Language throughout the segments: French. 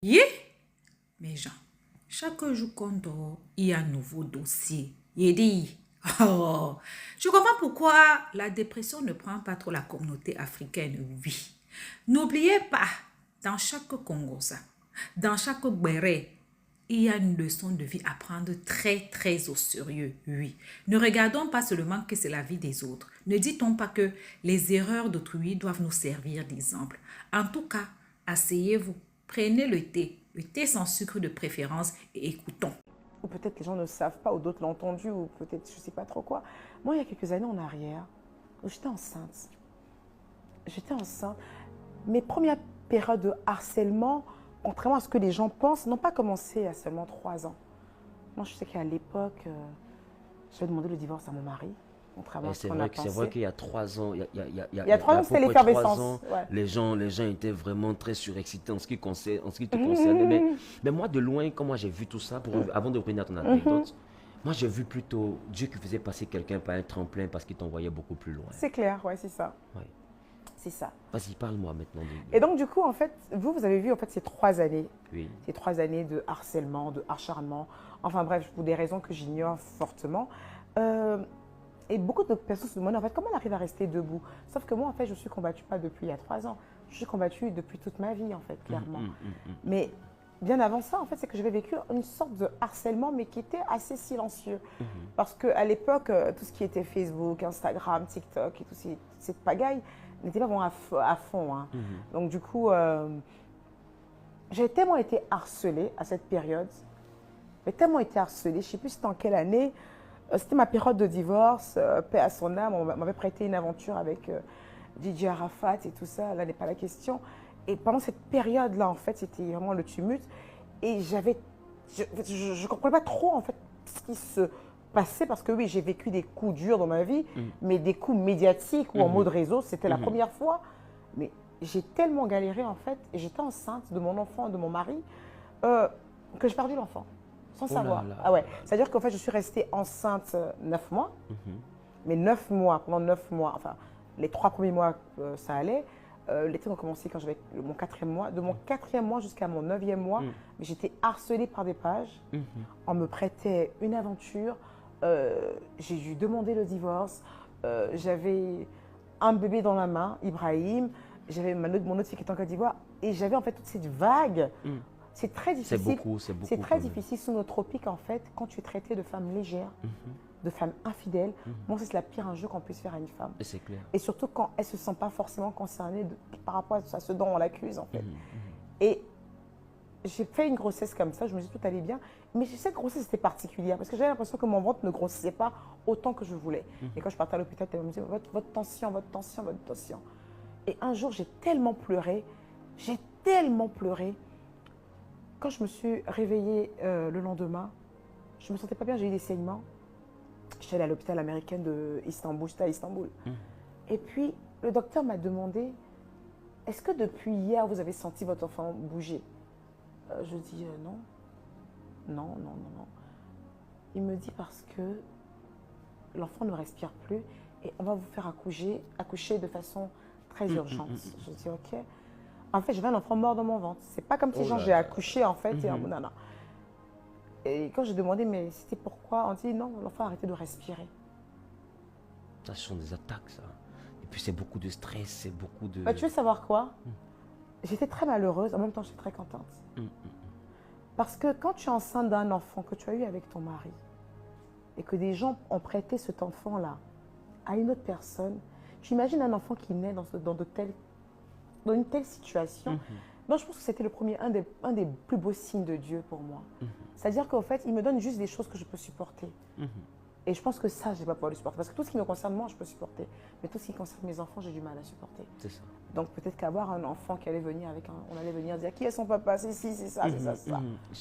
Yeah, mes gens, chaque jour qu'on dort, il y a un nouveau dossier. Il dit, oh, je comprends pourquoi la dépression ne prend pas trop la communauté africaine, oui. N'oubliez pas, dans chaque Congosa, dans chaque Béré, il y a une leçon de vie à prendre très, très au sérieux, oui. Ne regardons pas seulement que c'est la vie des autres. Ne dit-on pas que les erreurs d'autrui doivent nous servir d'exemple. En tout cas, asseyez-vous, prenez le thé sans sucre de préférence et écoutons. Ou peut-être les gens ne savent pas, ou d'autres l'ont entendu, ou peut-être je ne sais pas trop quoi. Moi, il y a quelques années en arrière, j'étais enceinte. J'étais enceinte. Mes premières périodes de harcèlement, contrairement à ce que les gens pensent, n'ont pas commencé à seulement 3 ans. Moi, je sais qu'à l'époque, j'avais demandé le divorce à mon mari, contrairement à ce qu'on a C'est pensé. vrai qu'il y a 3 ans, Il y a 3 il y a ans, à peu c'était près trois l'effervescence. ans, Ouais. les gens étaient vraiment très surexcités en ce qui te concerne. Mais moi, de loin, quand moi j'ai vu tout ça, avant de revenir à ton anecdote, moi j'ai vu plutôt Dieu qui faisait passer quelqu'un par un tremplin parce qu'il t'envoyait beaucoup plus loin. C'est clair, ouais, c'est ça. Ouais. C'est ça. Vas-y, parle-moi maintenant. Et donc, du coup, en fait, vous avez vu en fait, ces 3 années. Oui. Ces 3 années de harcèlement, de acharnement, enfin bref, pour des raisons que j'ignore fortement. Et beaucoup de personnes se demandent en fait comment elle arrive à rester debout. Sauf que moi, en fait, je suis combattue pas depuis il y a 3 ans. Je suis combattue depuis toute ma vie, en fait, clairement. Mais bien avant ça, en fait, c'est que j'avais vécu une sorte de harcèlement, mais qui était assez silencieux. Parce qu'à l'époque, tout ce qui était Facebook, Instagram, TikTok et toute cette pagaille n'était pas vraiment à fond. Hein. Donc, du coup, j'ai tellement été harcelée à cette période. J'ai tellement été harcelée, je ne sais plus c'était en quelle année. C'était ma période de divorce, paix à son âme. On m'avait prêté une aventure avec Didier Arafat et tout ça. Là n'est pas la question. Et pendant cette période-là, en fait, c'était vraiment le tumulte. Et je ne comprenais pas trop, en fait, ce qui se passait. Parce que oui, j'ai vécu des coups durs dans ma vie, mais des coups médiatiques ou en mode réseau, c'était la première fois. Mais j'ai tellement galéré, en fait, et j'étais enceinte de mon enfant, de mon mari, que j'ai perdu l'enfant, sans Oh là savoir. là. Ah ouais, c'est-à-dire qu'en fait, je suis restée enceinte 9 mois, mais 9 mois, pendant 9 mois, enfin, les 3 premiers mois, ça allait. L'été a commencé quand j'avais mon 4e mois. De mon 4e mois jusqu'à mon 9e mois, j'étais harcelée par des pages. On me prêtait une aventure. J'ai dû demander le divorce. J'avais un bébé dans la main, Ibrahim. J'avais mon autre fille qui était en Côte d'Ivoire. Et j'avais en fait toute cette vague. C'est très difficile. C'est beaucoup. C'est très difficile sous nos tropiques en fait, quand tu es traité de femme légère, de femme infidèle. Moi, c'est la pire injure qu'on puisse faire à une femme. Et c'est clair. Et surtout quand elle ne se sent pas forcément concernée par rapport à ce dont on l'accuse en fait. Et j'ai fait une grossesse comme ça, je me dis tout allait bien. Mais cette grossesse était particulière parce que j'avais l'impression que mon ventre ne grossissait pas autant que je voulais. Et quand je partais à l'hôpital, elle me disait votre tension, votre tension, votre tension. Et un jour, j'ai tellement pleuré. Quand je me suis réveillée le lendemain, je ne me sentais pas bien, j'ai eu des saignements. J'étais allée à l'hôpital américain de Istanbul, j'étais à Istanbul. Et puis, le docteur m'a demandé, est-ce que depuis hier, vous avez senti votre enfant bouger? Je dis non. Non. Il me dit parce que l'enfant ne respire plus et on va vous faire accoucher de façon très urgente. Je dis ok. En fait, j'avais un enfant mort dans mon ventre. C'est pas comme si j'ai accouché en fait. Et, non. Et quand j'ai demandé mais c'était pourquoi, on dit non, l'enfant a arrêté de respirer. Ça, ce sont des attaques, ça. Et puis c'est beaucoup de stress, c'est beaucoup de... Bah, tu veux savoir quoi? J'étais très malheureuse, en même temps j'étais très contente. Parce que quand tu es enceinte d'un enfant que tu as eu avec ton mari et que des gens ont prêté cet enfant-là à une autre personne, tu imagines un enfant qui naît dans une telle situation. Moi, je pense que c'était un des plus beaux signes de Dieu pour moi. C'est-à-dire qu'en fait, il me donne juste des choses que je peux supporter. Et je pense que ça, je ne vais pas pouvoir le supporter. Parce que tout ce qui me concerne, moi, je peux supporter. Mais tout ce qui concerne mes enfants, j'ai du mal à supporter. C'est ça. Donc peut-être qu'avoir un enfant qui allait venir on allait venir dire qui est son papa, c'est ci, c'est ça, c'est ça, c'est ça.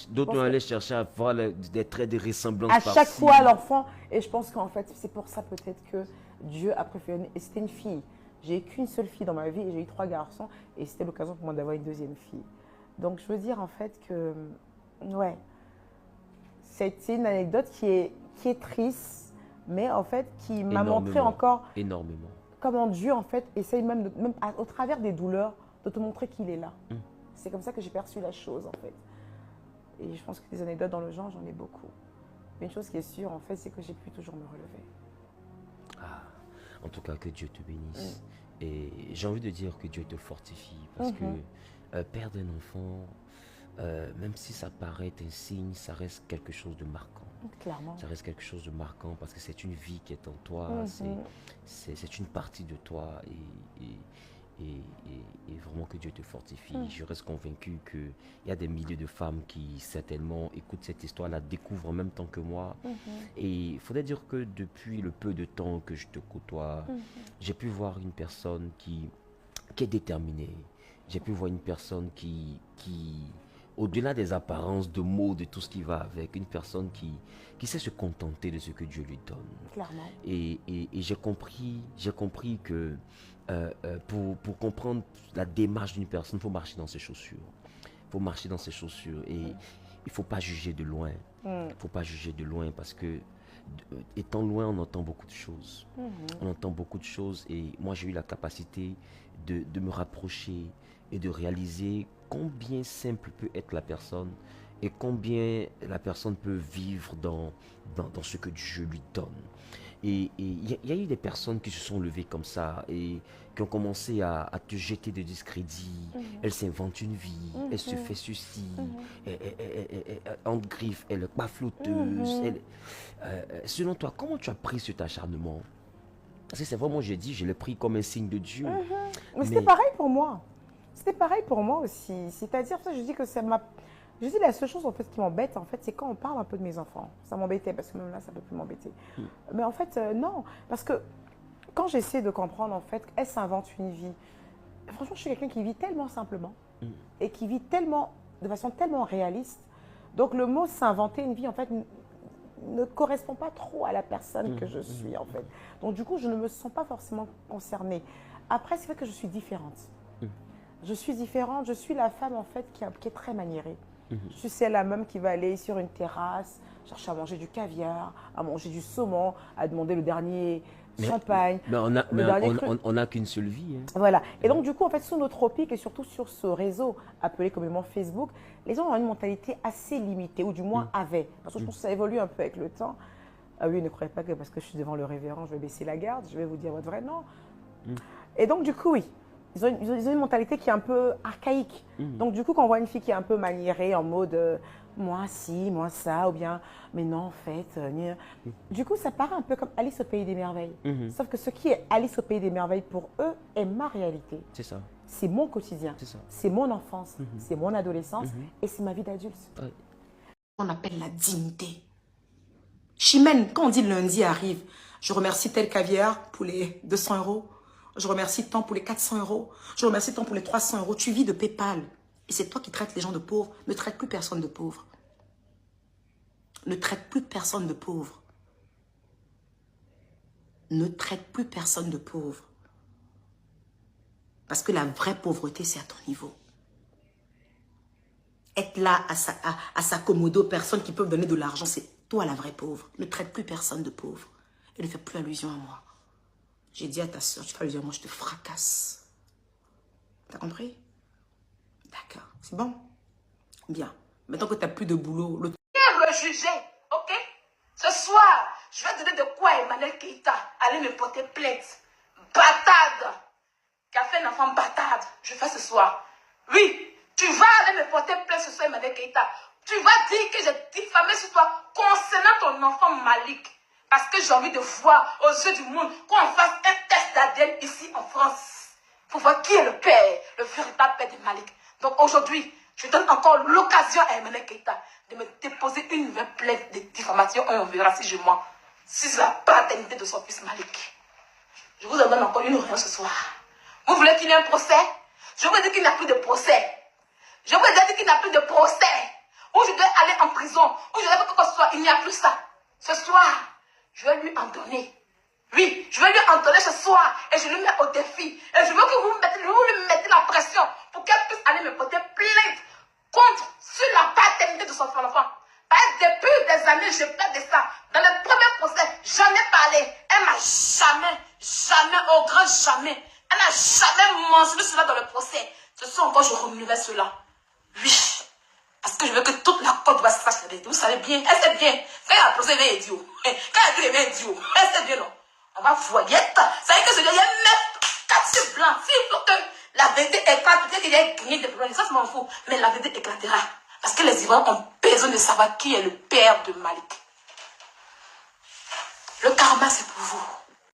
D'autres vont aller chercher à voir des traits de ressemblance À chaque fois, l'enfant. Et je pense qu'en fait, c'est pour ça peut-être que Dieu a préféré. Et c'était une fille. J'ai eu qu'une seule fille dans ma vie et j'ai eu 3 garçons. Et c'était l'occasion pour moi d'avoir une deuxième fille. Donc je veux dire en fait que, ouais, c'est une anecdote qui est triste, mais en fait qui m'a montré encore énormément comment Dieu en fait essaye même au travers des douleurs de te montrer qu'il est là. C'est comme ça que j'ai perçu la chose, en fait. Et je pense que des anecdotes dans le genre, j'en ai beaucoup. Mais une chose qui est sûre, en fait, c'est que j'ai pu toujours me relever. Ah, en tout cas, que Dieu te bénisse. Et j'ai envie de dire que Dieu te fortifie parce que perdre un enfant, même si ça paraît un signe, ça reste quelque chose de marquant. Clairement. Ça reste quelque chose de marquant parce que c'est une vie qui est en toi, c'est une partie de toi et vraiment que Dieu te fortifie. Je reste convaincu qu'il y a des milliers de femmes qui certainement écoutent cette histoire, la découvrent en même temps que moi. Et il faudrait dire que depuis le peu de temps que je te côtoie, j'ai pu voir une personne qui est déterminée. J'ai pu voir une personne qui au-delà des apparences, de mots, de tout ce qui va avec, une personne qui sait se contenter de ce que Dieu lui donne. Clairement. Et j'ai compris que pour comprendre la démarche d'une personne, il faut marcher dans ses chaussures. Il faut marcher dans ses chaussures et il ne faut pas juger de loin. Il ne faut pas juger de loin parce que étant loin, on entend beaucoup de choses. On entend beaucoup de choses et moi, j'ai eu la capacité de me rapprocher et de réaliser combien simple peut être la personne et combien la personne peut vivre dans ce que Dieu lui donne. Et il y a eu des personnes qui se sont levées comme ça et qui ont commencé à te jeter de discrédit. Elle s'invente une vie, elle se fait ceci, en griffe, elle est pas flotteuse. Selon toi, comment tu as pris cet acharnement? Parce que c'est vraiment, j'ai dit, je l'ai pris comme un signe de Dieu. Mais c'était pareil pour moi. C'était pareil pour moi aussi. C'est-à-dire, je dis que ça m'a... Je dis la seule chose en fait qui m'embête, en fait, c'est quand on parle un peu de mes enfants. Ça m'embêtait parce que même là, ça ne peut plus m'embêter. Mais en fait, non. Parce que quand j'essaie de comprendre, en fait, elle s'invente une vie. Franchement, je suis quelqu'un qui vit tellement simplement et qui vit tellement, de façon tellement réaliste. Donc, le mot s'inventer une vie, en fait, ne correspond pas trop à la personne que je suis, en fait. Donc, du coup, je ne me sens pas forcément concernée. Après, c'est vrai que je suis différente. Je suis différente. Je suis la femme, en fait, qui est très maniérée. Je suis celle-là même qui va aller sur une terrasse, chercher à manger du caviar, à manger du saumon, à demander le dernier champagne. Mais on n'a qu'une seule vie. Hein. Voilà. Et donc, du coup, en fait, sous nos tropiques et surtout sur ce réseau appelé communément Facebook, les gens ont une mentalité assez limitée, ou du moins avaient. Parce que je pense que ça évolue un peu avec le temps. Ah oui, ne croyez pas que parce que je suis devant le révérend, je vais baisser la garde, je vais vous dire votre vrai nom. Et donc, du coup, oui. Ils ont une mentalité qui est un peu archaïque. Donc, du coup, quand on voit une fille qui est un peu maniérée, en mode moi, si, moi, ça, ou bien mais non, en fait. Du coup, ça paraît un peu comme Alice au Pays des Merveilles. Sauf que ce qui est Alice au Pays des Merveilles pour eux est ma réalité. C'est ça. C'est mon quotidien. C'est mon enfance. C'est mon adolescence. Et c'est ma vie d'adulte. On appelle la dignité. Chimène, quand on dit lundi arrive, je remercie tel caviar pour les 200 €. Je remercie tant pour les 400 €. Je remercie tant pour les 300 €. Tu vis de PayPal. Et c'est toi qui traites les gens de pauvres. Ne traite plus personne de pauvre. Ne traite plus personne de pauvre. Ne traite plus personne de pauvre. Parce que la vraie pauvreté, c'est à ton niveau. Être là à s'accommoder aux personnes qui peuvent donner de l'argent, c'est toi la vraie pauvre. Ne traite plus personne de pauvre. Et ne fais plus allusion à moi. J'ai dit à ta soeur, tu fais allusion à moi, je te fracasse. T'as compris? D'accord, c'est bon? Bien. Maintenant que tu n'as plus de boulot, le juger, ok? Ce soir, je vais donner de quoi Emmanuel Keïta aller me porter plainte. Bâtarde! Qui a fait un enfant bâtarde. Je fais ce soir. Oui, tu vas aller me porter plainte ce soir, Emmanuel Keïta. Tu vas dire que j'ai diffamé sur toi concernant ton enfant Malik. Parce que j'ai envie de voir aux yeux du monde qu'on fasse un test d'ADN ici en France. Pour voir qui est le père, le véritable père de Malik. Donc aujourd'hui, je donne encore l'occasion à Emmanuel Keïta de me déposer une nouvelle plainte de diffamation et on verra si je mens. Si c'est la paternité de son fils Malik. Je vous en donne encore une réunion ce soir. Vous voulez qu'il y ait un procès? Je vous dis qu'il n'y a plus de procès. Je vous dis qu'il n'y a plus de procès. Où je dois aller en prison. Où je dois faire quoi que ce soit. Il n'y a plus ça. Ce soir, je vais lui en donner. Oui, je vais lui en donner ce soir. Et je lui mets au défi. Et je veux que vous lui mettez la pression pour qu'elle puisse aller me porter plainte contre sur la paternité de son enfant. Parce que depuis des années, je parle de ça. Dans le premier procès, j'en ai parlé. Elle m'a jamais, au grand jamais, elle n'a jamais mentionné cela dans le procès. Ce soir encore, je remuerai cela. Oui. Parce que je veux que toute la Côte d'Ivoire sache la vérité. Vous savez bien, elle sait bien. Quand elle a procès, elle est idiot. Quand elle a dit, elle est idiot. Elle sait bien, non. On va voyer. Ça veut dire que ce dernier même 4 sur blanc. S'il faut que la vérité éclate, peut-être qu'il y a gagné des problèmes. Ça, je m'en fous. Mais la vérité éclatera. Parce que les Ivoiriens ont besoin de savoir qui est le père de Malik. Le karma, c'est pour vous.